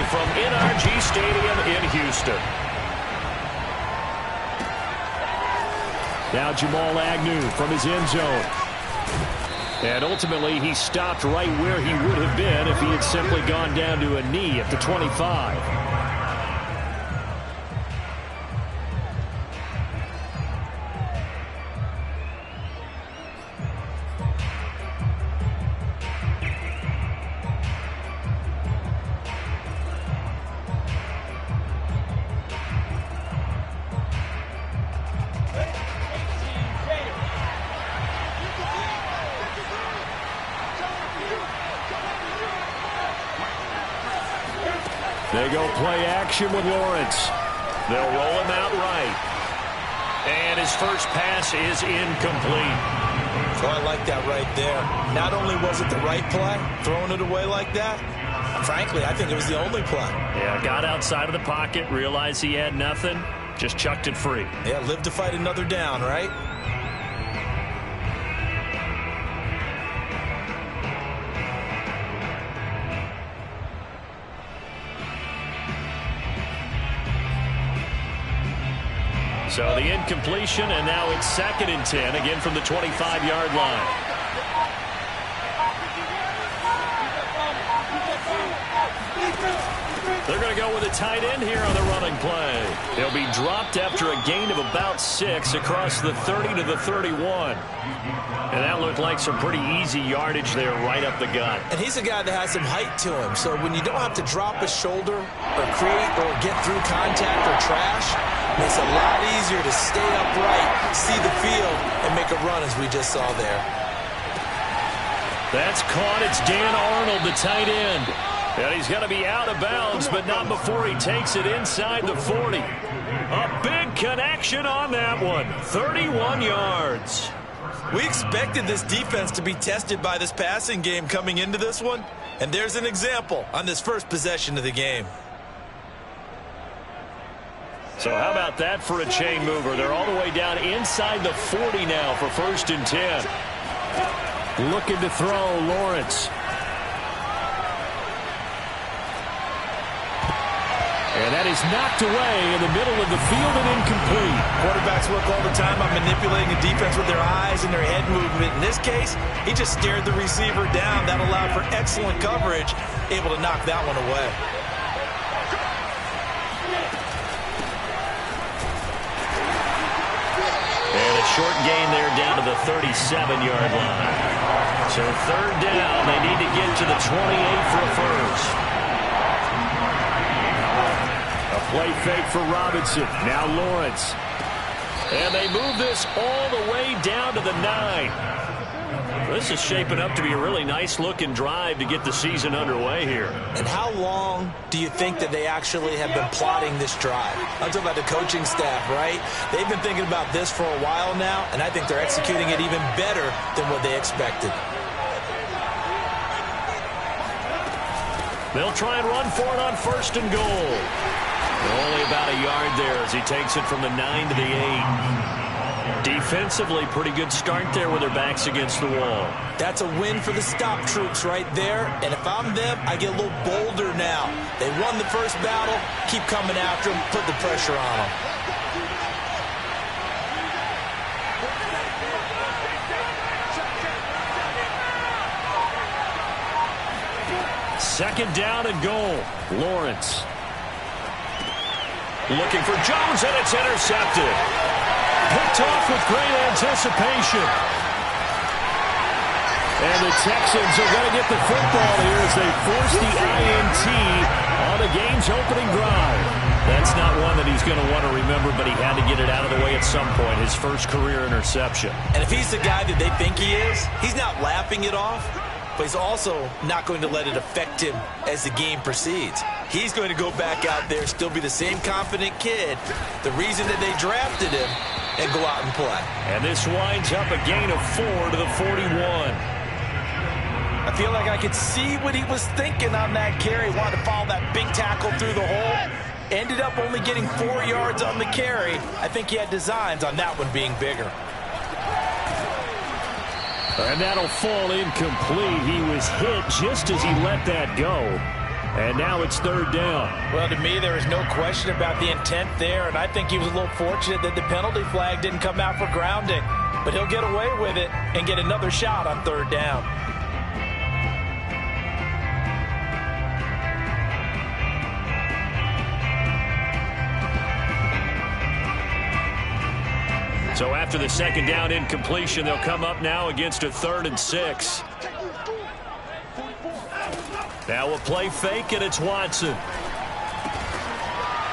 from NRG Stadium in Houston. Now Jamal Agnew from his end zone. And ultimately, he stopped right where he would have been if he had simply gone down to a knee at the 25. They go play action with Lawrence. They'll roll him out right. And his first pass is incomplete. So I like that right there. Not only was it the right play, throwing it away like that, frankly, I think it was the only play. Yeah, got outside of the pocket, realized he had nothing, just chucked it free. Yeah, live to fight another down, right? So the incompletion, and now it's 2nd and 10, again from the 25-yard line. They're going to go with a tight end here on the running play. He'll be dropped after a gain of about 6 across the 30 to the 31. And that looked like some pretty easy yardage there right up the gut. And he's a guy that has some height to him. So when you don't have to drop his shoulder or create or get through contact or trash, it makes it a lot easier to stay upright, see the field, and make a run as we just saw there. That's caught. It's Dan Arnold, the tight end. And he's going to be out of bounds, but not before he takes it inside the 40. A big connection on that one. 31 yards. We expected this defense to be tested by this passing game coming into this one, and there's an example on this first possession of the game. So how about that for a chain mover? They're all the way down inside the 40 now for 1st and 10. Looking to throw, Lawrence. And that is knocked away in the middle of the field and incomplete. Quarterbacks work all the time on manipulating the defense with their eyes and their head movement. In this case, he just stared the receiver down. That allowed for excellent coverage, able to knock that one away. And a short gain there down to the 37-yard line. So 3rd down, they need to get to the 28 for a first. Play fake for Robinson. Now Lawrence. And they move this all the way down to the 9. This is shaping up to be a really nice-looking drive to get the season underway here. And how long do you think that they actually have been plotting this drive? I'm talking about the coaching staff, right? They've been thinking about this for a while now, and I think they're executing it even better than what they expected. They'll try and run for it on 1st and goal. Only about a yard there as he takes it from the 9 to the 8. Defensively, pretty good start there with their backs against the wall. That's a win for the stop troops right there. And if I'm them, I get a little bolder now. They won the first battle. Keep coming after them. Put the pressure on them. Second down and goal. Lawrence. Looking for Jones, and it's intercepted. Picked off with great anticipation. And the Texans are going to get the football here as they force the INT on the game's opening drive. That's not one that he's going to want to remember, but he had to get it out of the way at some point, his first career interception. And if he's the guy that they think he is, he's not laughing it off, but he's also not going to let it affect him as the game proceeds. He's going to go back out there, still be the same confident kid, the reason that they drafted him, and go out and play. And this winds up a gain of 4 to the 41. I feel like I could see what he was thinking on that carry. Wanted to follow that big tackle through the hole. Ended up only getting 4 yards on the carry. I think he had designs on that one being bigger. And that'll fall incomplete. He was hit just as he let that go. And now it's third down. Well, to me, there is no question about the intent there, and I think he was a little fortunate that the penalty flag didn't come out for grounding. But he'll get away with it and get another shot on third down. So after the second down incompletion, they'll come up now against a 3rd and 6. Now a play fake, and it's Watson.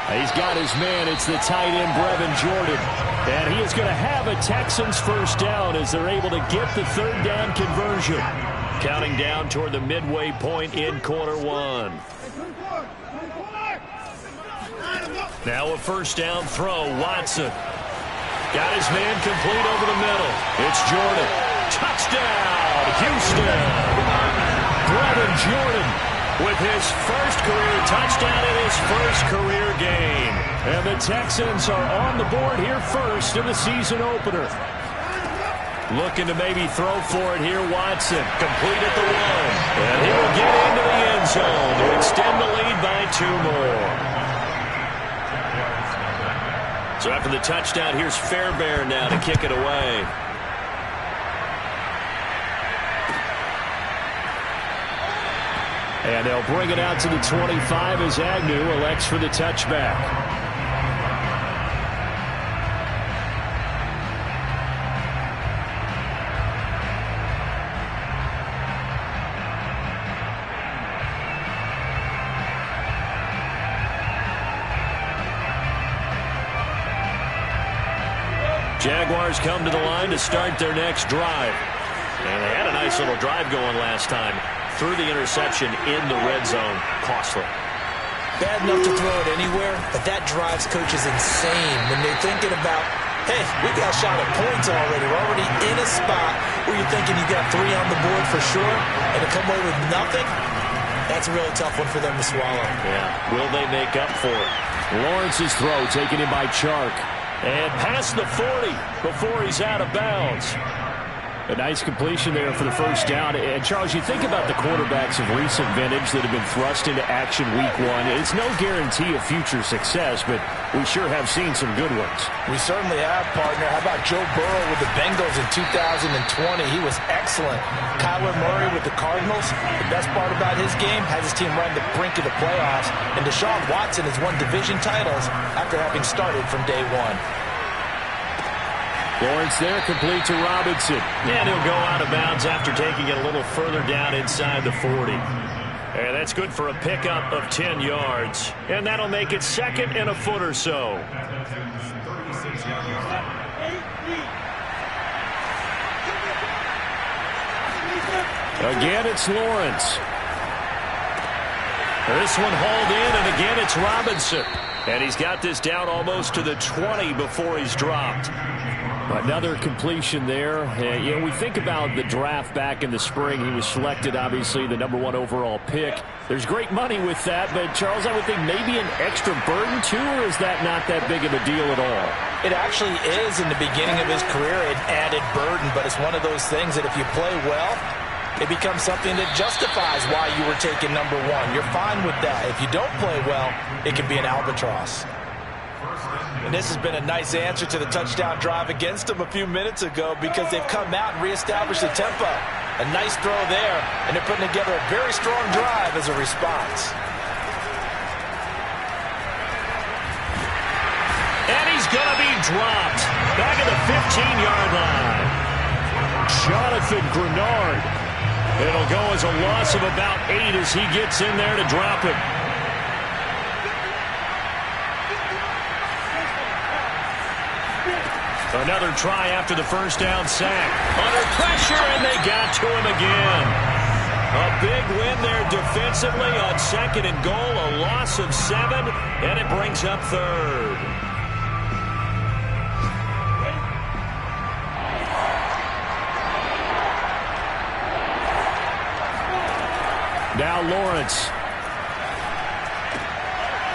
He's got his man. It's the tight end, Brevin Jordan. And he is going to have a Texans first down as they're able to get the third down conversion. Counting down toward the midway point in quarter one. Now a first down throw, Watson. Got his man complete over the middle. It's Jordan. Touchdown, Houston. Brevin Jordan with his first career touchdown in his first career game. And the Texans are on the board here first in the season opener. Looking to maybe throw for it here, Watson. Complete at the 1. And he will get into the end zone to extend the lead by 2 more. So after the touchdown, here's Fairbairn now to kick it away. And they'll bring it out to the 25 as Agnew elects for the touchback. Jaguars come to the line to start their next drive. And they had a nice little drive going last time. Threw the interception in the red zone. Costly. Bad enough to throw it anywhere, but that drives coaches insane when they're thinking about, hey, we got a shot at points already. We're already in a spot where you're thinking you got 3 on the board for sure, and to come away with nothing, that's a really tough one for them to swallow. Yeah. Will they make up for it? Lawrence's throw taken in by Chark. And past the 40 before he's out of bounds. A nice completion there for the first down. And, Charles, you think about the quarterbacks of recent vintage that have been thrust into action week 1. It's no guarantee of future success, but we sure have seen some good ones. We certainly have, partner. How about Joe Burrow with the Bengals in 2020? He was excellent. Kyler Murray with the Cardinals. The best part about his game, has his team right on the brink of the playoffs. And Deshaun Watson has won division titles after having started from day 1. Lawrence there, complete to Robinson. And he'll go out of bounds after taking it a little further down inside the 40. And that's good for a pickup of 10 yards. And that'll make it 2nd and a foot or so. Again, it's Lawrence. This one hauled in, and again, it's Robinson. And he's got this down almost to the 20 before he's dropped. Another completion there. You know, we think about the draft back in the spring. He was selected, obviously, the #1 overall pick. There's great money with that, but, Charles, I would think maybe an extra burden, too, or is that not that big of a deal at all? It actually is in the beginning of his career, an added burden, but it's one of those things that if you play well, it becomes something that justifies why you were taken #1. You're fine with that. If you don't play well, it can be an albatross. And this has been a nice answer to the touchdown drive against them a few minutes ago because they've come out and reestablished the tempo. A nice throw there, and they're putting together a very strong drive as a response. And he's going to be dropped back at the 15-yard line. Jonathan Grenard. It'll go as a loss of about 8 as he gets in there to drop him. Another try after the first down sack. Under pressure, and they got to him again. A big win there defensively on 2nd and goal. A loss of 7, and it brings up 3rd. Now Lawrence.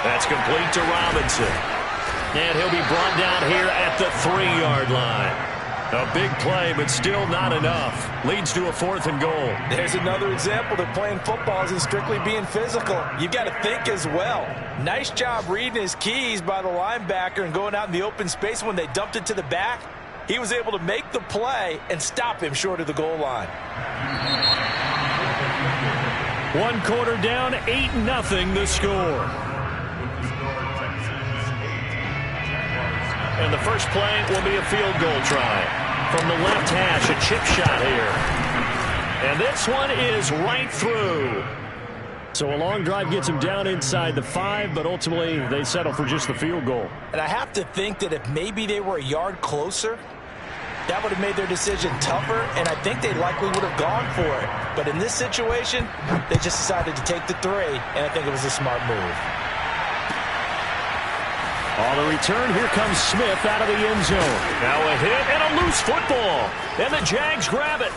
That's complete to Robinson. And he'll be brought down here at the 3-yard line. A big play, but still not enough. Leads to a 4th and goal. There's another example that playing football isn't strictly being physical. You've got to think as well. Nice job reading his keys by the linebacker and going out in the open space when they dumped it to the back. He was able to make the play and stop him short of the goal line. 1 quarter down, 8-0 the score. And the first play will be a field goal try. From the left hash, a chip shot here. And this one is right through. So a long drive gets him down inside the 5, but ultimately they settle for just the field goal. And I have to think that if maybe they were a yard closer, that would have made their decision tougher, and I think they likely would have gone for it. But in this situation, they just decided to take the 3, and I think it was a smart move. On the return, here comes Smith out of the end zone. Now a hit and a loose football. And the Jags grab it.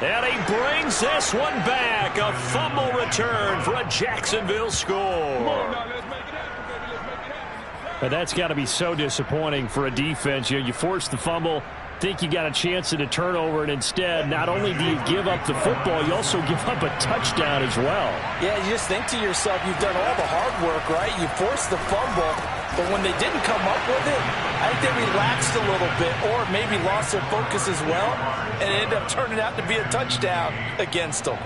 And he brings this one back. A fumble return for a Jacksonville score. But that's got to be so disappointing for a defense. You force the fumble, think you got a chance at a turnover, and instead, not only do you give up the football, you also give up a touchdown as well. Yeah, you just think to yourself, you've done all the hard work, right? You forced the fumble, but when they didn't come up with it, I think they relaxed a little bit or maybe lost their focus as well, and it ended up turning out to be a touchdown against them.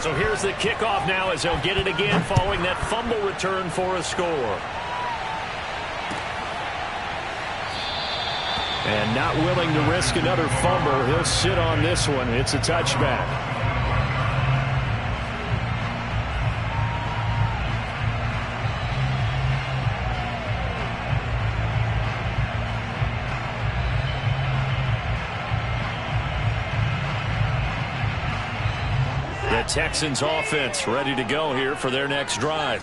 So here's the kickoff now as they'll get it again following that fumble return for a score. And not willing to risk another fumble. He'll sit on this one. It's a touchback. Texans offense ready to go here for their next drive.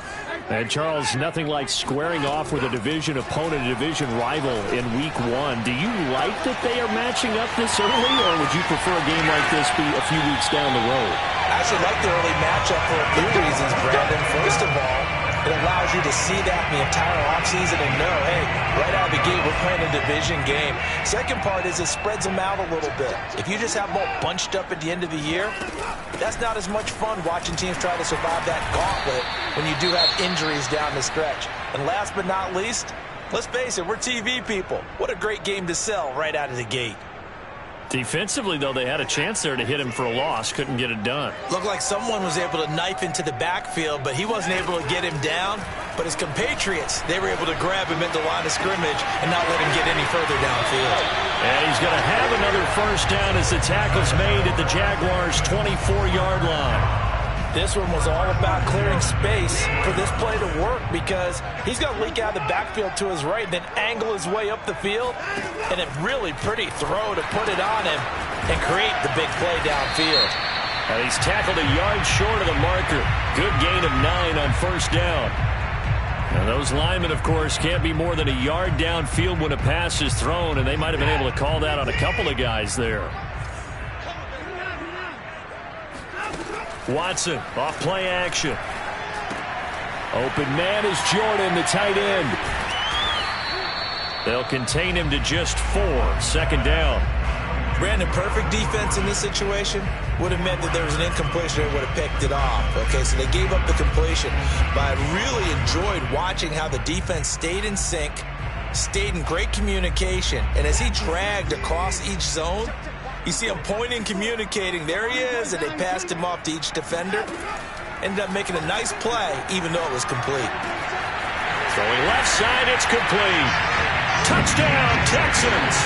And Charles, nothing like squaring off with a division opponent, a division rival in week 1. Do you like that they are matching up this early, or would you prefer a game like this be a few weeks down the road? I actually like the early matchup for a few reasons, Brandon. First of all, it allows you to see that the entire offseason and know, hey, right out of the gate, we're playing a division game. Second part is it spreads them out a little bit. If you just have them all bunched up at the end of the year, that's not as much fun watching teams try to survive that gauntlet when you do have injuries down the stretch. And last but not least, let's face it, we're TV people. What a great game to sell right out of the gate. Defensively, though, they had a chance there to hit him for a loss. Couldn't get it done. Looked like someone was able to knife into the backfield, but he wasn't able to get him down. But his compatriots, they were able to grab him at the line of scrimmage and not let him get any further downfield. And he's going to have another first down as the tackle's made at the Jaguars' 24-yard line. This one was all about clearing space for this play to work because he's going to leak out of the backfield to his right, then angle his way up the field, and a really pretty throw to put it on him and create the big play downfield. And he's tackled a yard short of the marker. Good gain of 9 on first down. And those linemen, of course, can't be more than a yard downfield when a pass is thrown, and they might have been able to call that on a couple of guys there. Watson, off play action. Open man is Jordan, the tight end. They'll contain him to just 4. Second down. Brandon, perfect defense in this situation would have meant that there was an incompletion and would have picked it off. Okay, so they gave up the completion. But I really enjoyed watching how the defense stayed in sync, stayed in great communication. And as he dragged across each zone, you see him pointing, communicating. There he is, and they passed him off to each defender. Ended up making a nice play, even though it was complete. Throwing left side, it's complete. Touchdown, Texans.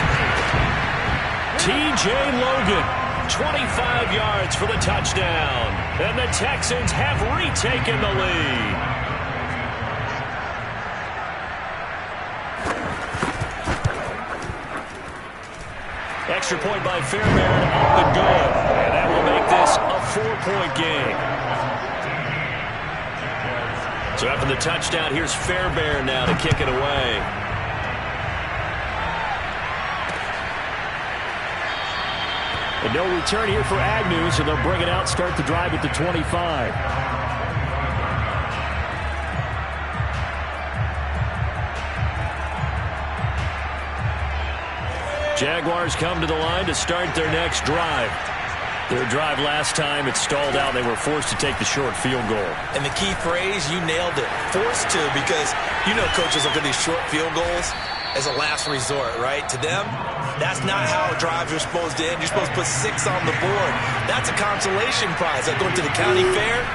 T.J. Logan, 25 yards for the touchdown. And the Texans have retaken the lead. Extra point by Fairbairn, up and good. And that will make this a 4-point game. So after the touchdown, here's Fairbairn now to kick it away. And no return here for Agnew, so they'll bring it out, start the drive at the 25. Jaguars come to the line to start their next drive. Their drive last time, it stalled out. They were forced to take the short field goal. And the key phrase, you nailed it. Forced to, because you know coaches look at these short field goals as a last resort, right? To them, that's not how drives are supposed to end. You're supposed to put 6 on the board. That's a consolation prize. Like going to the county fair,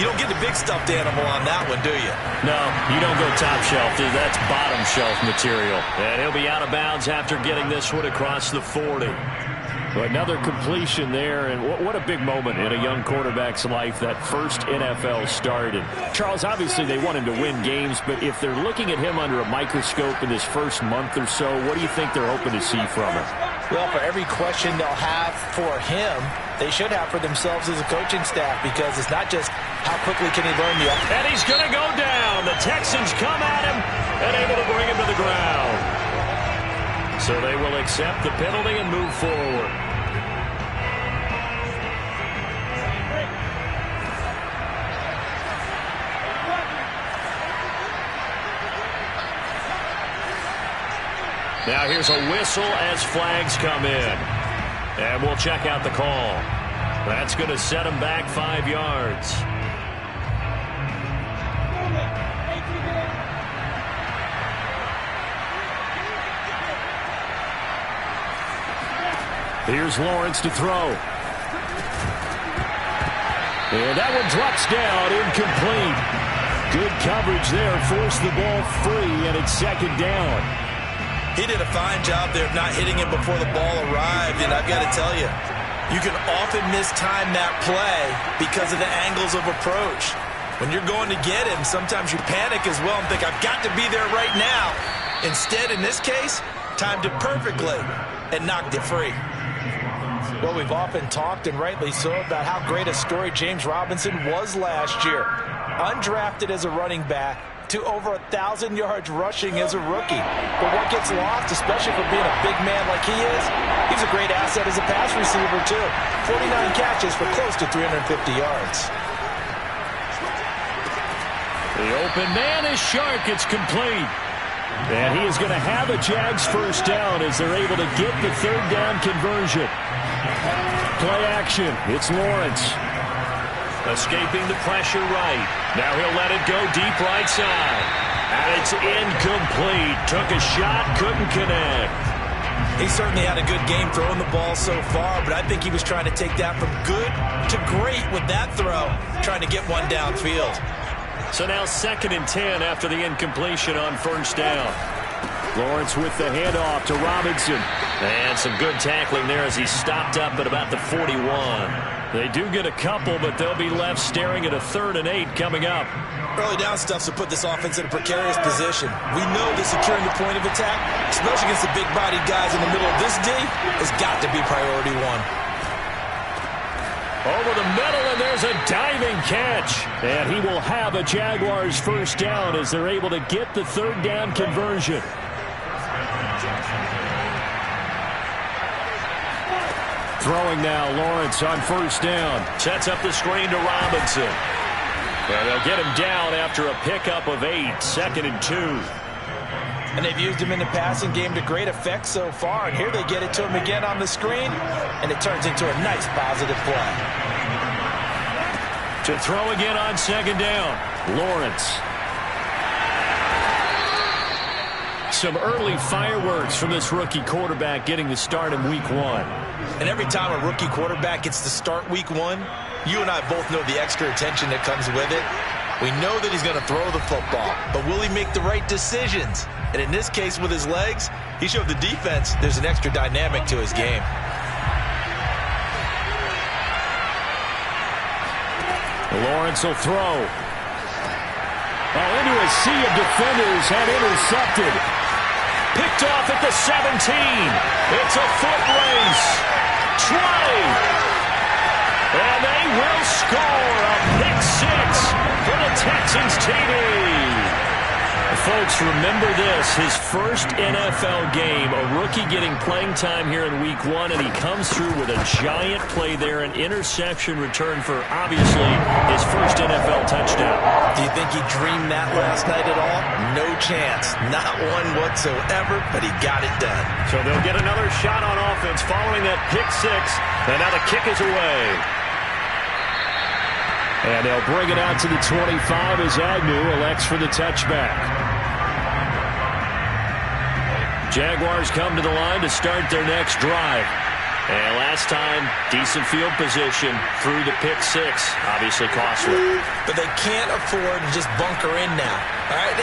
you don't get the big stuffed animal on that one, do you? No, you don't go top shelf. That's bottom shelf material. And he'll be out of bounds after getting this one across the 40. Another completion there, and what a big moment in a young quarterback's life, that first NFL start. And Charles, obviously they want him to win games, but if they're looking at him under a microscope in this first month or so, what do you think they're hoping to see from him? Well, for every question they'll have for him, they should have for themselves as a coaching staff, because it's not just how quickly can he learn the offense. And he's going to go down. The Texans come at him and able to bring him to the ground. So they will accept the penalty and move forward. Now here's a whistle as flags come in. And we'll check out the call. That's going to set him back 5 yards. Here's Lawrence to throw. And that one drops down, incomplete. Good coverage there, forced the ball free, and it's second down. He did a fine job there of not hitting it before the ball arrived, and I've got to tell you, you can often mistime that play because of the angles of approach. When you're going to get him, sometimes you panic as well and think, I've got to be there right now. Instead, in this case, timed it perfectly and knocked it free. Well, we've often talked, and rightly so, about how great a story James Robinson was last year. Undrafted as a running back to over 1,000 yards rushing as a rookie. But what gets lost, especially for being a big man like he is, he's a great asset as a pass receiver, too. 49 catches for close to 350 yards. The open man is Shark. It's complete. And he is going to have a Jags first down as they're able to get the third down conversion. Play action. It's Lawrence. Escaping the pressure right. Now he'll let it go deep right side. And it's incomplete. Took a shot, couldn't connect. He certainly had a good game throwing the ball so far, but I think he was trying to take that from good to great with that throw, trying to get one downfield. So now 2nd and 10 after the incompletion on first down. Lawrence with the handoff to Robinson. And some good tackling there as he stopped up at about the 41. They do get a couple, but they'll be left staring at a 3rd and 8 coming up. Early down stuff to put this offense in a precarious position. We know that securing the point of attack, especially against the big-bodied guys in the middle of this D, has got to be priority one. Over the middle, and there's a diving catch. And he will have a Jaguars first down as they're able to get the third down conversion. Throwing now, Lawrence on first down. Sets up the screen to Robinson. And they'll get him down after a pickup of 8, 2nd and 2. And they've used him in the passing game to great effect so far. And here they get it to him again on the screen. And it turns into a nice positive play. To throw again on 2nd down, Lawrence. Some early fireworks from this rookie quarterback getting the start in week 1. And every time a rookie quarterback gets to start week 1, you and I both know the extra attention that comes with it. We know that he's going to throw the football, but will he make the right decisions? And in this case, with his legs, he showed the defense there's an extra dynamic to his game. Lawrence will throw. Into a sea of defenders and intercepted. Picked off at the 17. It's a foot race. Try. And they will score a pick 6 for the Texans TD. folks, remember this, his first NFL game, a rookie getting playing time here in week 1, and he comes through with a giant play there, an interception return for, obviously, his first NFL touchdown. Do you think he dreamed that last night at all? No chance. Not one whatsoever, but he got it done. So they'll get another shot on offense following that pick 6, and now the kick is away. And they'll bring it out to the 25 as Agnew elects for the touchback. Jaguars come to the line to start their next drive. And last time, decent field position through the pick 6. Obviously costly. But they can't afford to just bunker in now. All right?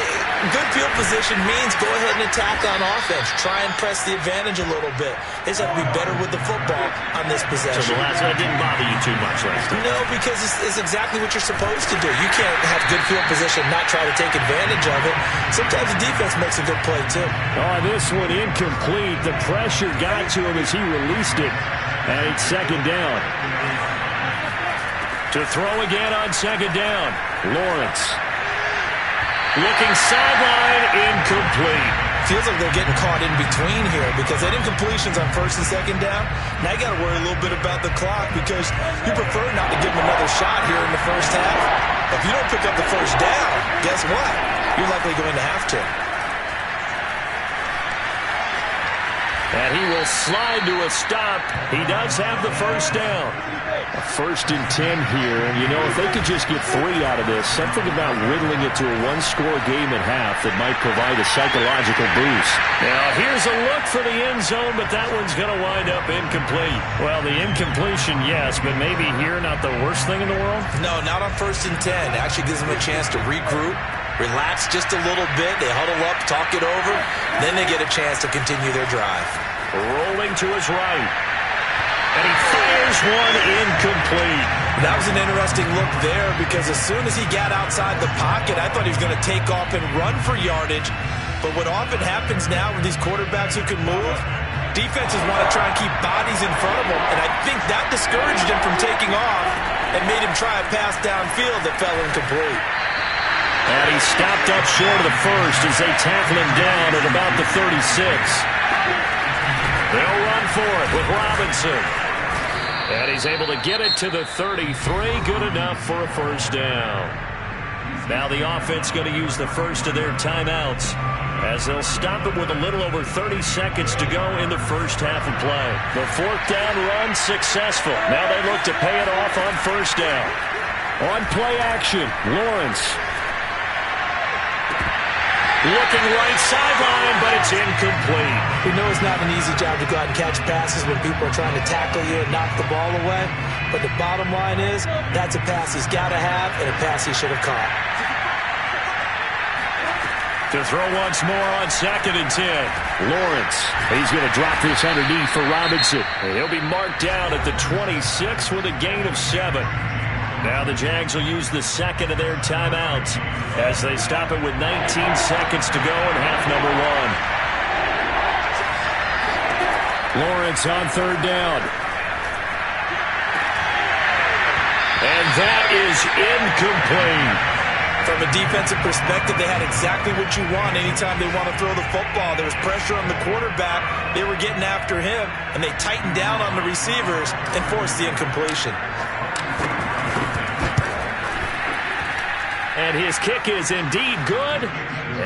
Good field position means go ahead and attack on offense. Try and press the advantage a little bit. They just have to be better with the football on this possession. So the last one didn't bother you too much last time? No, because it's exactly what you're supposed to do. You can't have good field position and not try to take advantage of it. Sometimes the defense makes a good play, too. Oh, this one incomplete. The pressure got to him as he released it. And it's second down. To throw again on second down. Lawrence. Looking sideline, incomplete. Feels like they're getting caught in between here because they didn't completions on first and second down. Now you got to worry a little bit about the clock because you prefer not to give them another shot here in the first half. If you don't pick up the first down, guess what? You're likely going to have to. And he will slide to a stop. He does have the first down. A 1st and 10 here. And, you know, if they could just get 3 out of this, something about whittling it to a one-score game at half that might provide a psychological boost. Now, here's a look for the end zone, but that one's going to wind up incomplete. Well, the incompletion, yes, but maybe here not the worst thing in the world? No, not on 1st and 10. It actually gives them a chance to regroup, relax just a little bit. They huddle up, talk it over. Then they get a chance to continue their drive. Rolling to his right. And he fires one incomplete. That was an interesting look there because as soon as he got outside the pocket, I thought he was going to take off and run for yardage. But what often happens now with these quarterbacks who can move, defenses want to try and keep bodies in front of them. And I think that discouraged him from taking off and made him try a pass downfield that fell incomplete. And he stopped up short of the first as they tackle him down at about the 36. They'll run for it with Robinson. And he's able to get it to the 33. Good enough for a first down. Now the offense going to use the first of their timeouts as they'll stop it with a little over 30 seconds to go in the first half of play. The 4th down run successful. Now they look to pay it off on first down. On play action, Lawrence. Looking right sideline, but it's incomplete. We know it's not an easy job to go out and catch passes when people are trying to tackle you and knock the ball away. But the bottom line is, that's a pass he's got to have and a pass he should have caught. To throw once more on 2nd and 10. Lawrence. He's going to drop this underneath for Robinson. He'll be marked down at the 26 with a gain of 7. Now the Jags will use the second of their timeouts as they stop it with 19 seconds to go in half number 1. Lawrence on 3rd down. And that is incomplete. From a defensive perspective, they had exactly what you want anytime they want to throw the football. There was pressure on the quarterback. They were getting after him, and they tightened down on the receivers and forced the incompletion. And his kick is indeed good,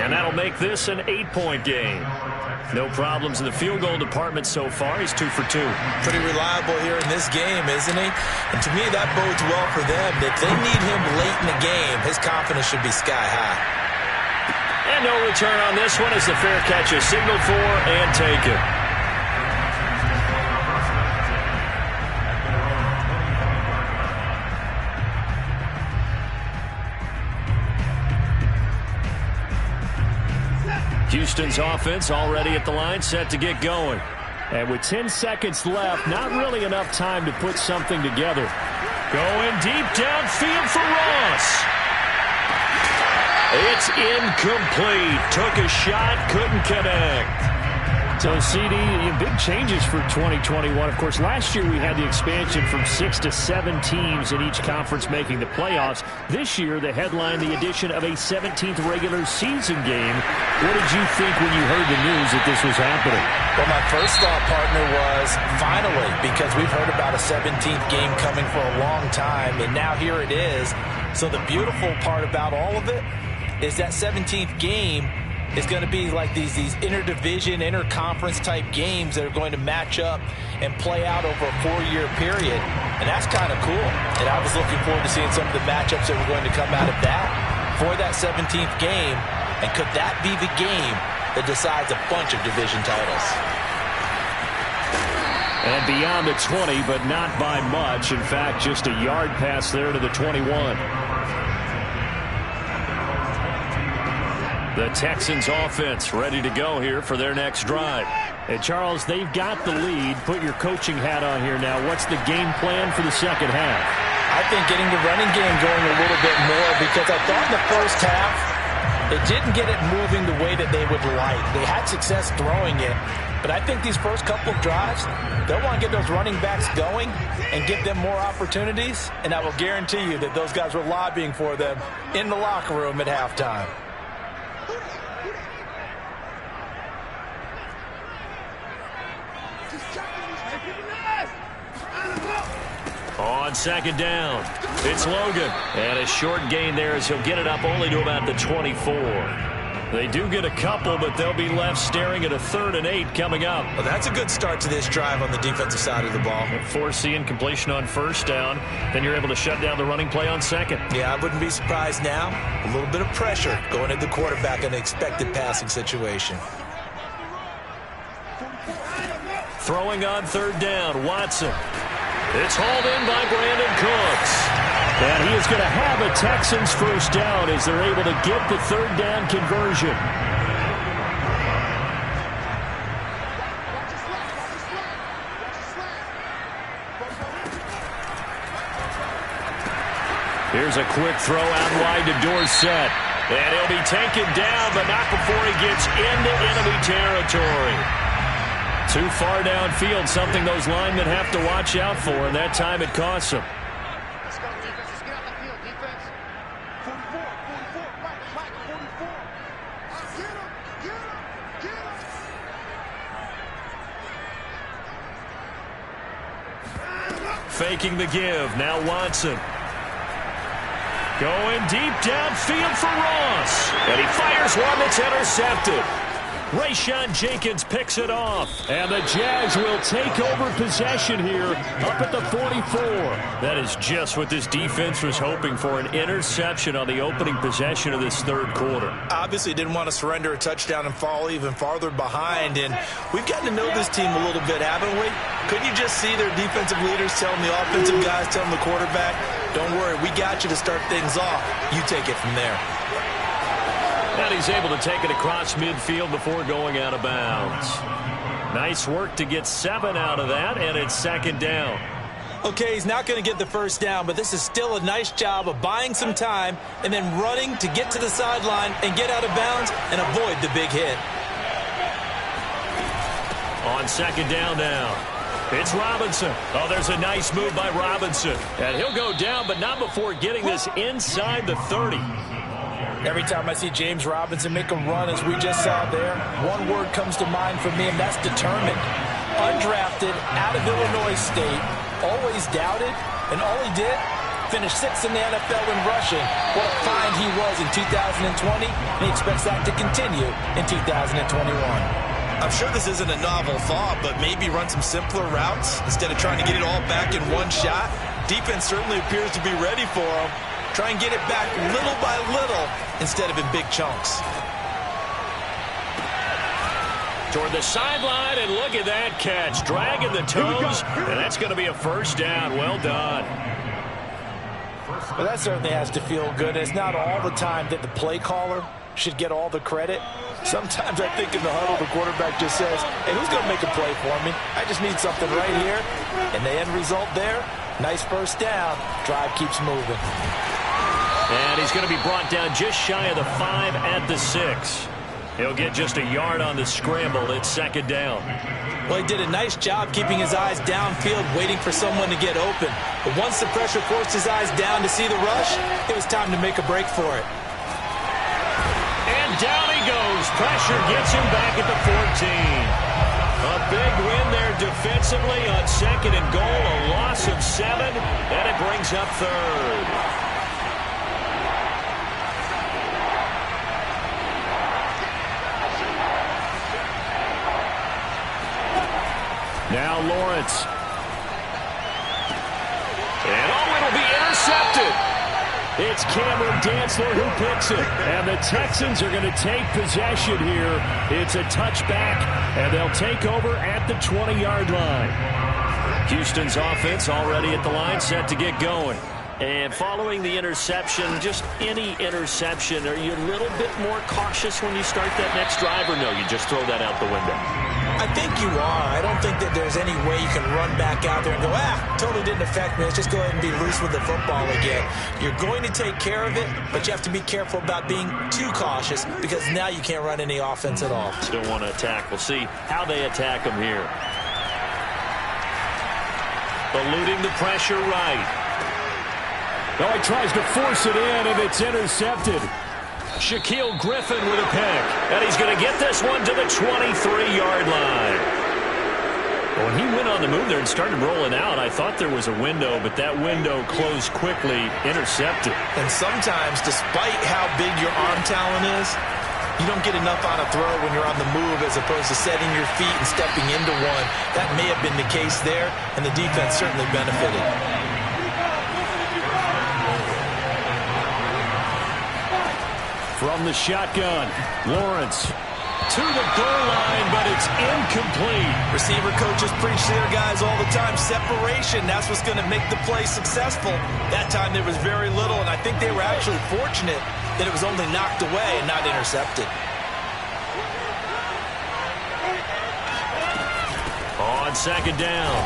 and that'll make this an 8-point game. No problems in the field goal department so far. He's 2 for 2. Pretty reliable here in this game, isn't he? And to me, that bodes well for them. If they need him late in the game, his confidence should be sky high. And no return on this one as the fair catch is signaled for and taken. Houston's offense already at the line, set to get going. And with 10 seconds left, not really enough time to put something together. Going deep downfield for Ross. It's incomplete. Took a shot, couldn't connect. So, CD, big changes for 2021. Of course, last year we had the expansion from 6 to 7 teams in each conference making the playoffs. This year, they headlined the addition of a 17th regular season game. What did you think when you heard the news that this was happening? Well, my first thought, partner, was finally, because we've heard about a 17th game coming for a long time, and now here it is. So the beautiful part about all of it is that 17th game is going to be like these interdivision, interconference type games that are going to match up and play out over a 4-year period. And that's kind of cool. And I was looking forward to seeing some of the matchups that were going to come out of that for that 17th game. And could that be the game that decides a bunch of division titles? And beyond the 20, but not by much. In fact, just a yard pass there to the 21. The Texans offense ready to go here for their next drive. And Charles, they've got the lead. Put your coaching hat on here now. What's the game plan for the second half? I think getting the running game going a little bit more, because I thought in the first half they didn't get it moving the way that they would like. They had success throwing it, but I think these first couple of drives, they'll want to get those running backs going and give them more opportunities, and I will guarantee you that those guys were lobbying for them in the locker room at halftime. On second down, it's Logan. And a short gain there as he'll get it up only to about the 24. They do get a couple, but they'll be left staring at a 3rd and 8 coming up. Well, that's a good start to this drive on the defensive side of the ball. Force the incompletion on first down. Then you're able to shut down the running play on second. Yeah, I wouldn't be surprised now. A little bit of pressure going at the quarterback in an expected passing situation. Throwing on 3rd down, Watson. It's hauled in by Brandon Cooks. And he is going to have a Texans first down as they're able to get the 3rd down conversion. Here's a quick throw out wide to Dorsett. And he'll be taken down, but not before he gets into enemy territory. Too far downfield, something those linemen have to watch out for, and that time it costs them. Let's go, defense. Let's get out the field, defense. 44, 44, Mike, 44. Get him. Faking the give, now Watson. Going deep downfield for Ross. And he fires one that's intercepted. Rayshawn Jenkins picks it off. And the Jags will take over possession here up at the 44. That is just what this defense was hoping for, an interception on the opening possession of this 3rd quarter. Obviously didn't want to surrender a touchdown and fall even farther behind. And we've gotten to know this team a little bit, haven't we? Couldn't you just see their defensive leaders telling the offensive guys, telling the quarterback, don't worry, we got you to start things off. You take it from there. And he's able to take it across midfield before going out of bounds. Nice work to get 7 out of that, and it's 2nd down. Okay, he's not going to get the first down, but this is still a nice job of buying some time and then running to get to the sideline and get out of bounds and avoid the big hit. On 2nd down now, it's Robinson. Oh, there's a nice move by Robinson. And he'll go down, but not before getting this inside the 30. Every time I see James Robinson make a run, as we just saw there, one word comes to mind for me, and that's determined. Undrafted, out of Illinois State, always doubted, and all he did, finished 6th in the NFL in rushing. What a find he was in 2020, and he expects that to continue in 2021. I'm sure this isn't a novel thought, but maybe run some simpler routes instead of trying to get it all back in one shot. Defense certainly appears to be ready for him. Try and get it back little by little instead of in big chunks. Toward the sideline, and look at that catch. Dragging the toes, and that's going to be a first down. Well done. Well, that certainly has to feel good. It's not all the time that the play caller should get all the credit. Sometimes I think in the huddle, the quarterback just says, hey, who's going to make a play for me? I just need something right here. And the end result there, nice first down. Drive keeps moving. And he's going to be brought down just shy of the 5 at the 6. He'll get just a yard on the scramble. It's second down. Well, he did a nice job keeping his eyes downfield, waiting for someone to get open. But once the pressure forced his eyes down to see the rush, it was time to make a break for it. And down he goes. Pressure gets him back at the 14. A big win there defensively on second and goal. A loss of 7, and it brings up third. Now Lawrence. And it'll be intercepted. It's Cameron Dantzler who picks it. And the Texans are going to take possession here. It's a touchback, and they'll take over at the 20-yard line. Houston's offense already at the line, set to get going. And following the interception, just any interception, are you a little bit more cautious when you start that next drive, or no, you just throw that out the window? I think you are. I don't think that there's any way you can run back out there and go, totally didn't affect me. Let's just go ahead and be loose with the football again. You're going to take care of it, but you have to be careful about being too cautious because now you can't run any offense at all. Still want to attack. We'll see how they attack them here. Eluding the pressure right. Oh, he tries to force it in, and it's intercepted. Shaquille Griffin with a pick. And he's going to get this one to the 23-yard line. When he went on the move there and started rolling out, I thought there was a window, but that window closed quickly, intercepted. And sometimes, despite how big your arm talent is, you don't get enough on a throw when you're on the move as opposed to setting your feet and stepping into one. That may have been the case there, and the defense certainly benefited. From the shotgun, Lawrence to the goal line, but it's incomplete. Receiver coaches preach to their guys all the time. Separation, that's what's going to make the play successful. That time there was very little, and I think they were actually fortunate that it was only knocked away and not intercepted. On second down,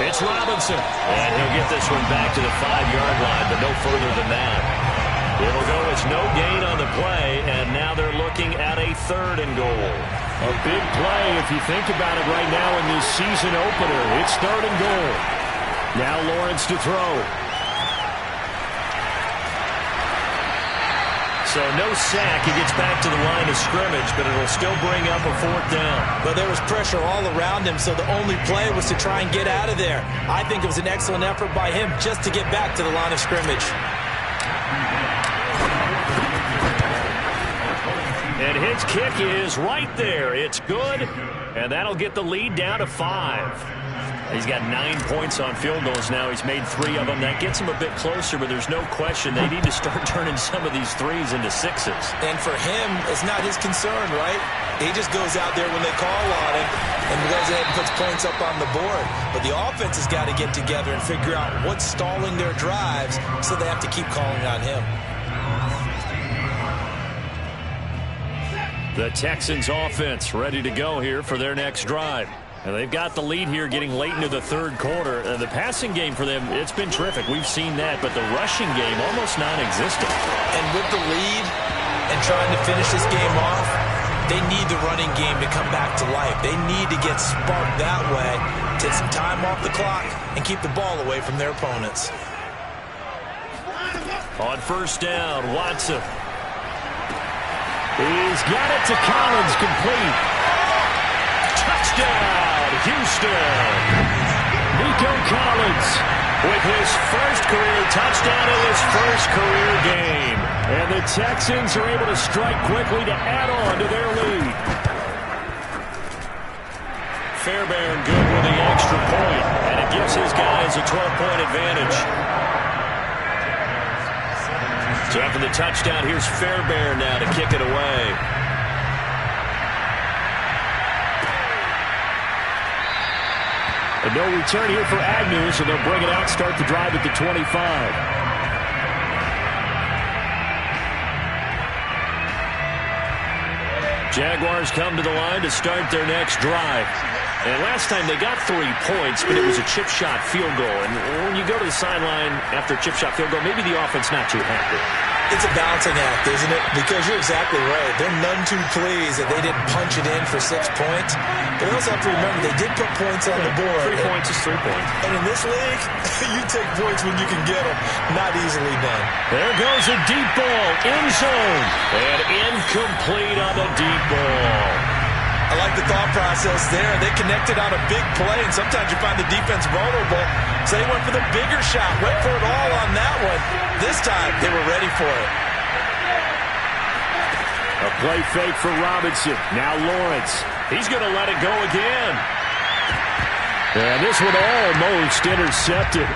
it's Robinson. And he'll get this one back to the 5-yard line, but no further than that. It'll go as no gain on the play, and now they're looking at a 3rd and goal. A big play if you think about it right now in this season opener. It's 3rd and goal. Now Lawrence to throw. So no sack. He gets back to the line of scrimmage, but it'll still bring up a 4th down. But there was pressure all around him, so the only play was to try and get out of there. I think it was an excellent effort by him just to get back to the line of scrimmage. And his kick is right there. It's good, and that'll get the lead down to 5. He's got 9 points on field goals now. He's made 3 of them. That gets him a bit closer, but there's no question they need to start turning some of these 3s into 6s. And for him, it's not his concern, right? He just goes out there when they call on him and goes ahead and puts points up on the board. But the offense has got to get together and figure out what's stalling their drives, so they have to keep calling on him. The Texans offense ready to go here for their next drive. And they've got the lead here getting late into the 3rd quarter. The passing game for them, it's been terrific. We've seen that, but the rushing game almost non-existent. And with the lead and trying to finish this game off, they need the running game to come back to life. They need to get sparked that way, take some time off the clock, and keep the ball away from their opponents. On 1st down, Watson. He's got it to Collins, complete. Touchdown, Houston. Nico Collins with his first career touchdown in his first career game. And the Texans are able to strike quickly to add on to their lead. Fairbairn good with the extra point, and it gives his guys a 12-point advantage. So after the touchdown, here's Fairbairn now to kick it away. And no return here for Agnew, so they'll bring it out, start the drive at the 25. Jaguars come to the line to start their next drive. And last time they got 3 points, but it was a chip shot field goal. And when you go to the sideline after a chip shot field goal, maybe the offense not too happy. It's a balancing act, isn't it? Because you're exactly right. They're none too pleased that they didn't punch it in for 6 points. But they also have to remember they did put points on the board. 3 points is 3 points. And in this league, you take points when you can get them. Not easily done. There goes a deep ball. End zone. And incomplete on the deep ball. I like the thought process there. They connected on a big play, and sometimes you find the defense vulnerable. So they went for the bigger shot, went for it all on that one. This time, they were ready for it. A play fake for Robinson. Now Lawrence. He's going to let it go again. And this one almost intercepted.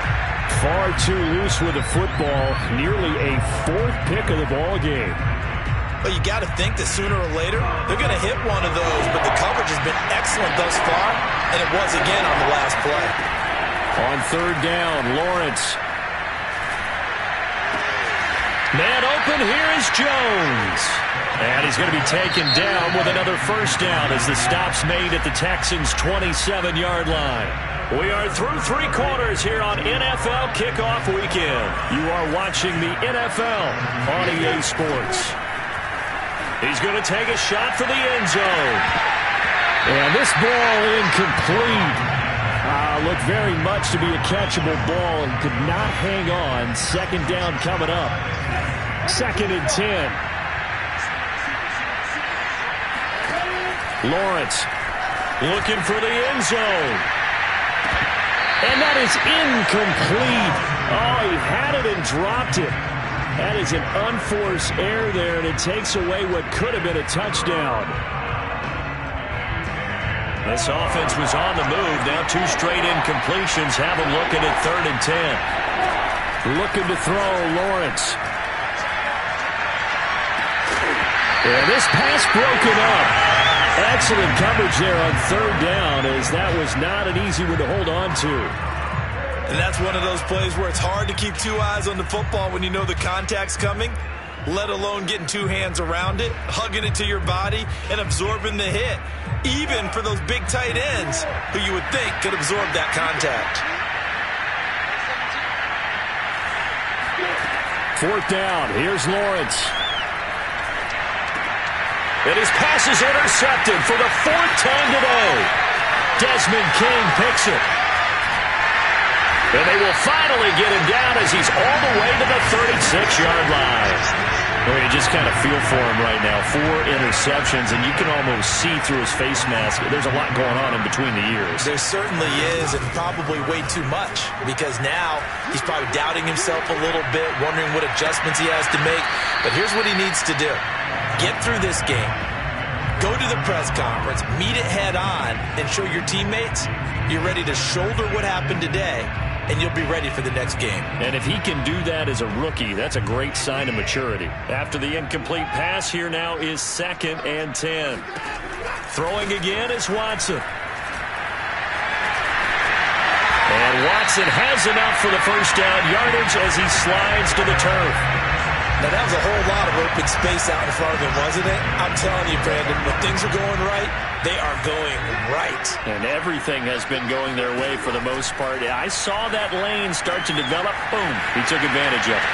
Far too loose with the football. Nearly a 4th pick of the ball game. But you got to think that sooner or later, they're going to hit one of those. But the coverage has been excellent thus far, and it was again on the last play. On 3rd down, Lawrence. Man open, here is Jones. And he's going to be taken down with another 1st down as the stop's made at the Texans' 27-yard line. We are through 3 quarters here on NFL Kickoff Weekend. You are watching the NFL on EA Sports. He's going to take a shot for the end zone. And this ball incomplete. Looked very much to be a catchable ball and could not hang on. 2nd down coming up. 2nd and 10. Lawrence looking for the end zone. And that is incomplete. Oh, he had it and dropped it. That is an unforced error there, and it takes away what could have been a touchdown. This offense was on the move. Now 2 straight incompletions have them looking at 3rd and 10. Looking to throw, Lawrence. And this pass broken up. Excellent coverage there on 3rd down, as that was not an easy one to hold on to. And that's one of those plays where it's hard to keep 2 eyes on the football when you know the contact's coming, let alone getting 2 hands around it, hugging it to your body, and absorbing the hit, even for those big tight ends who you would think could absorb that contact. 4th down. Here's Lawrence. And his pass is intercepted for the 4th time today. Desmond King picks it. And they will finally get him down as he's all the way to the 36-yard line. Well, you just kind of feel for him right now. 4 interceptions, and you can almost see through his face mask. There's a lot going on in between the ears. There certainly is, and probably way too much, because now he's probably doubting himself a little bit, wondering what adjustments he has to make. But here's what he needs to do. Get through this game. Go to the press conference, meet it head on, and show your teammates you're ready to shoulder what happened today, and you'll be ready for the next game. And if he can do that as a rookie, that's a great sign of maturity. After the incomplete pass, here now is 2nd and 10. Throwing again is Watson. And Watson has enough for the 1st down yardage as he slides to the turf. Now, that was a whole lot of open space out in front of him, wasn't it? I'm telling you, Brandon, when things are going right, they are going right. And everything has been going their way for the most part. I saw that lane start to develop. Boom. He took advantage of it.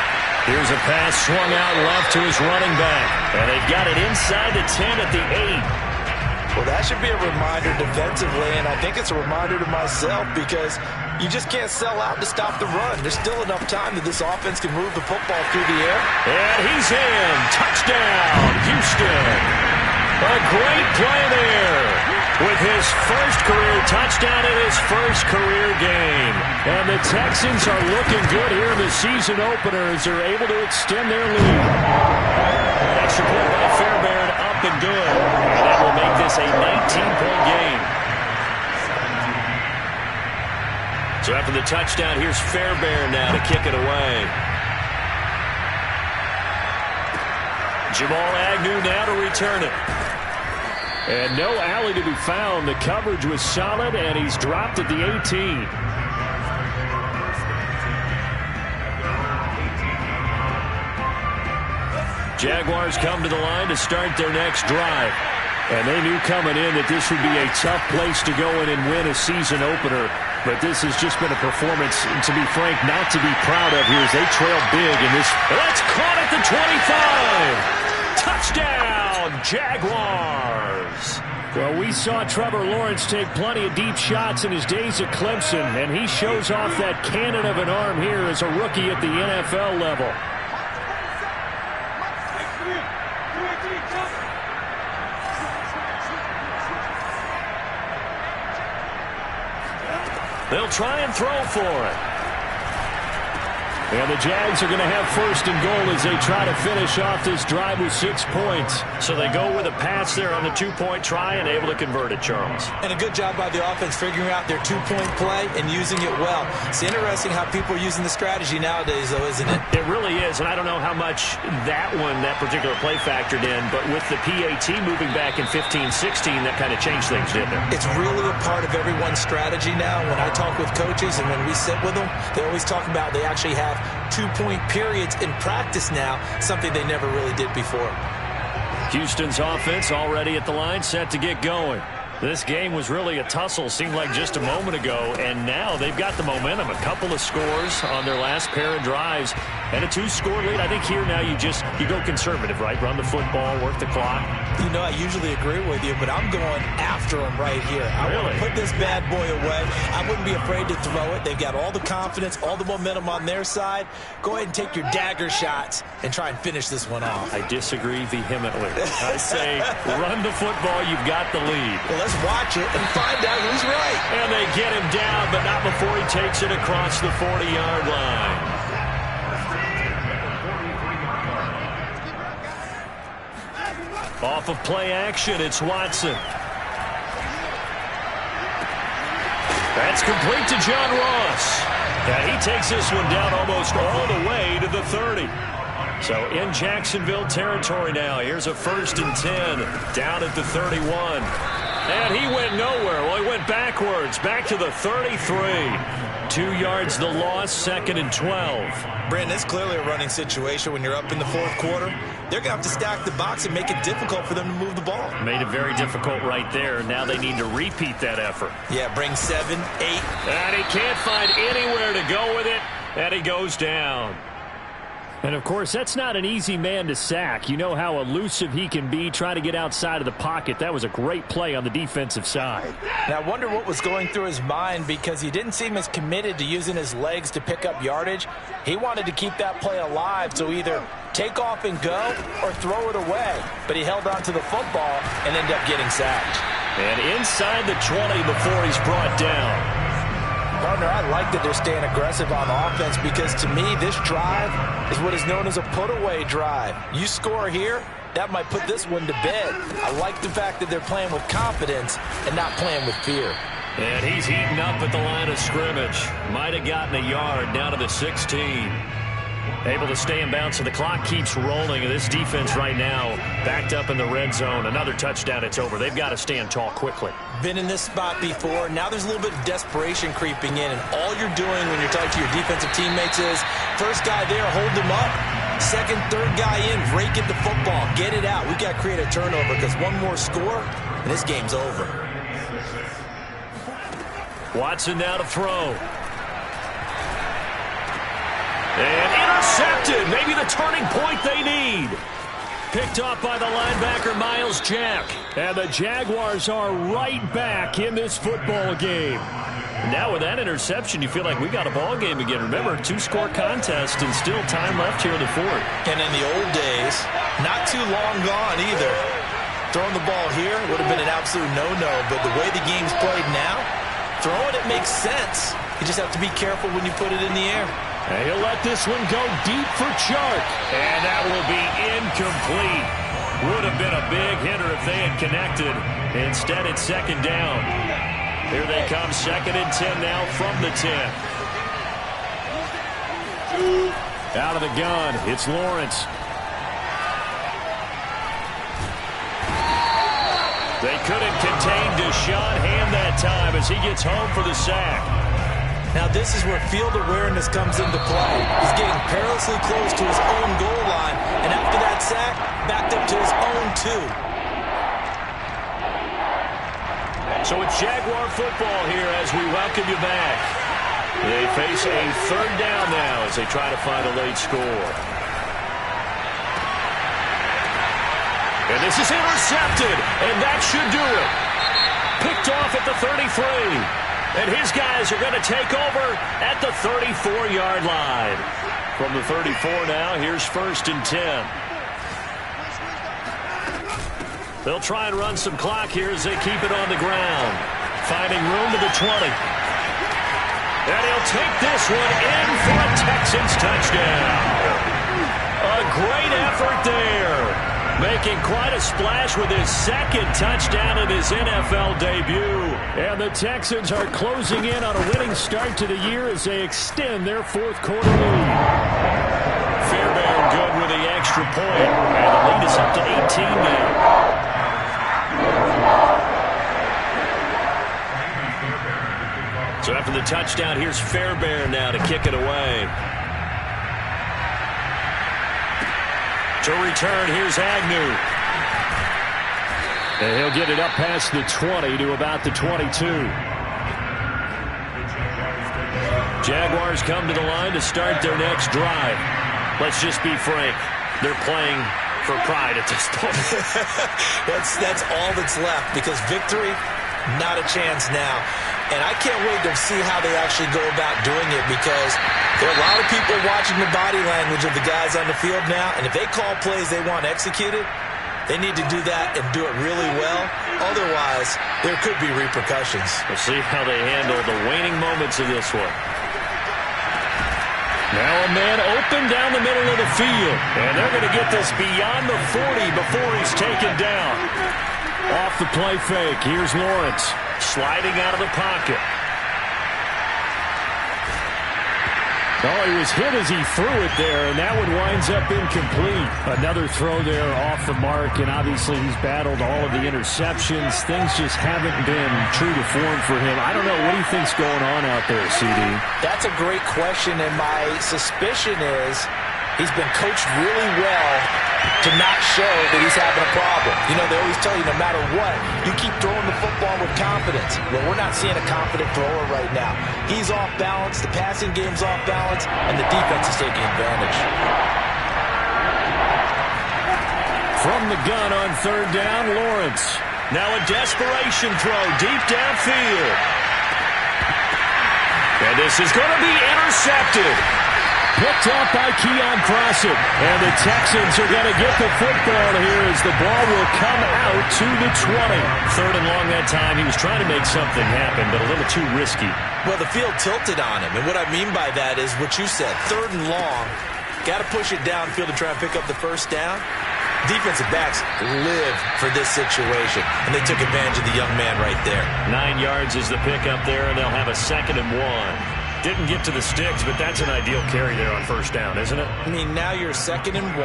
Here's a pass swung out left to his running back. And they've got it inside the 10 at the 8. Well, that should be a reminder defensively, and I think it's a reminder to myself because you just can't sell out to stop the run. There's still enough time that this offense can move the football through the air. And he's in. Touchdown, Houston. A great play there with his 1st career touchdown in his 1st career game. And the Texans are looking good here in the season opener as they're able to extend their lead. Extra point by Fairbairn, up and good. And that will make this a 19-point game. So after the touchdown, here's Fairbairn now to kick it away. Jamal Agnew now to return it. And no alley to be found. The coverage was solid, and he's dropped at the 18. Jaguars come to the line to start their next drive. And they knew coming in that this would be a tough place to go in and win a season opener. But this has just been a performance, to be frank, not to be proud of here as they trail big in this. That's caught at the 25. Touchdown, Jaguars. Well, we saw Trevor Lawrence take plenty of deep shots in his days at Clemson, and he shows off that cannon of an arm here as a rookie at the NFL level. They'll try and throw for it. And the Jags are going to have first and goal as they try to finish off this drive with 6 points. So they go with a pass there on the 2-point try and able to convert it, Charles. And a good job by the offense figuring out their 2-point play and using it well. It's interesting how people are using the strategy nowadays, though, isn't it? It really is, and I don't know how much that particular play factored in, but with the PAT moving back in 15-16, that kind of changed things, didn't it? It's really a part of everyone's strategy now. When I talk with coaches and when we sit with them, they always talk about they actually have 2-point periods in practice now, something they never really did before. Houston's offense already at the line, set to get going. This game was really a tussle, seemed like just a moment ago, and now they've got the momentum. A couple of scores on their last pair of drives, and a 2-score lead. I think here now you go conservative, right? Run the football, work the clock. You know, I usually agree with you, but I'm going after them right here. I want to put this bad boy away. I wouldn't be afraid to throw it. They've got all the confidence, all the momentum on their side. Go ahead and take your dagger shots and try and finish this one off. I disagree vehemently. I say run the football. You've got the lead. Well, let's watch it and find out who's right. And they get him down, but not before he takes it across the 40-yard line. Off of play action, it's Watson. That's complete to John Ross. And he takes this one down almost all the way to the 30. So in Jacksonville territory now. Here's a 1st and 10 down at the 31. And he went nowhere. Well, he went backwards, back to the 33. 2 yards the loss, 2nd and 12. Brandon, it's clearly a running situation when you're up in the 4th quarter. They're going to have to stack the box and make it difficult for them to move the ball. Made it very difficult right there. Now they need to repeat that effort. Yeah, bring 7, 8. And he can't find anywhere to go with it. And he goes down. And, of course, that's not an easy man to sack. You know how elusive he can be trying to get outside of the pocket. That was a great play on the defensive side. And I wonder what was going through his mind because he didn't seem as committed to using his legs to pick up yardage. He wanted to keep that play alive, so either take off and go or throw it away. But he held on to the football and ended up getting sacked. And inside the 20 before he's brought down. Partner, I like that they're staying aggressive on offense because, to me, this drive is what is known as a put-away drive. You score here, that might put this one to bed. I like the fact that they're playing with confidence and not playing with fear. And he's heating up at the line of scrimmage. Might have gotten a yard down to the 16. Able to stay in bounds, so the clock keeps rolling. This defense right now backed up in the red zone. Another touchdown, it's over. They've got to stand tall quickly. Been in this spot before. Now there's a little bit of desperation creeping in, and all you're doing when you're talking to your defensive teammates is first guy there, hold him up. Second, third guy in, rake at the football. Get it out. We've got to create a turnover because one more score, and this game's over. Watson now to throw. And intercepted. Maybe the turning point they need. Picked off by the linebacker, Miles Jack. And the Jaguars are right back in this football game. Now with that interception, you feel like we got a ball game again. Remember, 2-score contest and still time left here in the 4th. And in the old days, not too long gone either. Throwing the ball here would have been an absolute no-no. But the way the game's played now, throwing it makes sense. You just have to be careful when you put it in the air. And he'll let this one go deep for Chark. And that will be incomplete. Would have been a big hitter if they had connected. Instead, it's 2nd down. Here they come, 2nd and 10 now from the 10. Out of the gun, it's Lawrence. They couldn't contain Deshaun Hand that time as he gets home for the sack. Now this is where field awareness comes into play. He's getting perilously close to his own goal line, and after that sack, backed up to his own 2. So it's Jaguar football here as we welcome you back. They face a third down now as they try to find a late score. And this is intercepted, and that should do it. Picked off at the 33. And his guys are going to take over at the 34-yard line. From the 34 now, here's 1st and 10. They'll try and run some clock here as they keep it on the ground. Finding room to the 20. And he'll take this one in for a Texans touchdown. A great effort there. Making quite a splash with his second touchdown in his NFL debut. And the Texans are closing in on a winning start to the year as they extend their fourth quarter lead. Fairbairn good with the extra point. And the lead is up to 18 now. So after the touchdown, here's Fairbairn now to kick it away. To return, here's Agnew. And he'll get it up past the 20 to about the 22. Jaguars come to the line to start their next drive. Let's just be frank. They're playing for pride at this point. That's all that's left, because victory, not a chance now. And I can't wait to see how they actually go about doing it, because there are a lot of people watching the body language of the guys on the field now, and if they call plays they want executed, they need to do that and do it really well. Otherwise, there could be repercussions. We'll see how they handle the waning moments of this one. Now a man open down the middle of the field, and they're going to get this beyond the 40 before he's taken down. Off the play fake, here's Lawrence. Sliding out of the pocket. Oh, he was hit as he threw it there, and that one winds up incomplete. Another throw there off the mark, and obviously he's battled all of the interceptions. Things just haven't been true to form for him. I don't know. What do you think's going on out there, CD? That's a great question, and my suspicion is he's been coached really well to not show that he's having a problem. You know, they always tell you no matter what, you keep throwing the football with confidence. Well, we're not seeing a confident thrower right now. He's off balance, the passing game's off balance, and the defense is taking advantage. From the gun on third down, Lawrence. Now a desperation throw deep downfield. And this is going to be intercepted. Picked off by Keon Crossett. And the Texans are going to get the football here as the ball will come out to the 20. Third and long that time. He was trying to make something happen, but a little too risky. Well, the field tilted on him. And what I mean by that is what you said. Third and long. Got to push it downfield to try and pick up the first down. Defensive backs live for this situation. And they took advantage of the young man right there. 9 yards is the pickup there, and they'll have a 2nd and 1. Didn't get to the sticks, but that's an ideal carry there on first down, isn't it? I mean, now you're 2nd and 1.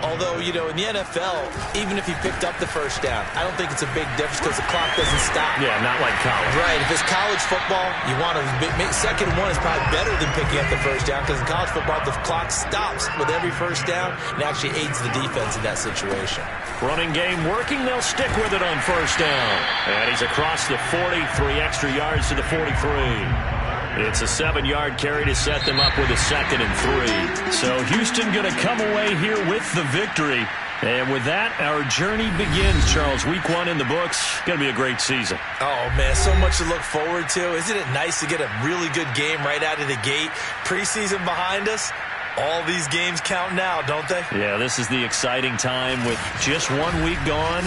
Although, you know, in the NFL, even if he picked up the first down, I don't think it's a big difference because the clock doesn't stop. Yeah, not like college. Right. If it's college football, you want to make 2nd and 1 is probably better than picking up the first down, because in college football, the clock stops with every first down and actually aids the defense in that situation. Running game working. They'll stick with it on first down. And he's across the 40, 3 extra yards to the 43. It's a 7-yard carry to set them up with a 2nd and 3. So Houston going to come away here with the victory. And with that, our journey begins, Charles. Week 1 in the books. Going to be a great season. Oh, man, so much to look forward to. Isn't it nice to get a really good game right out of the gate? Preseason behind us. All these games count now, don't they? Yeah, this is the exciting time with just 1 week gone.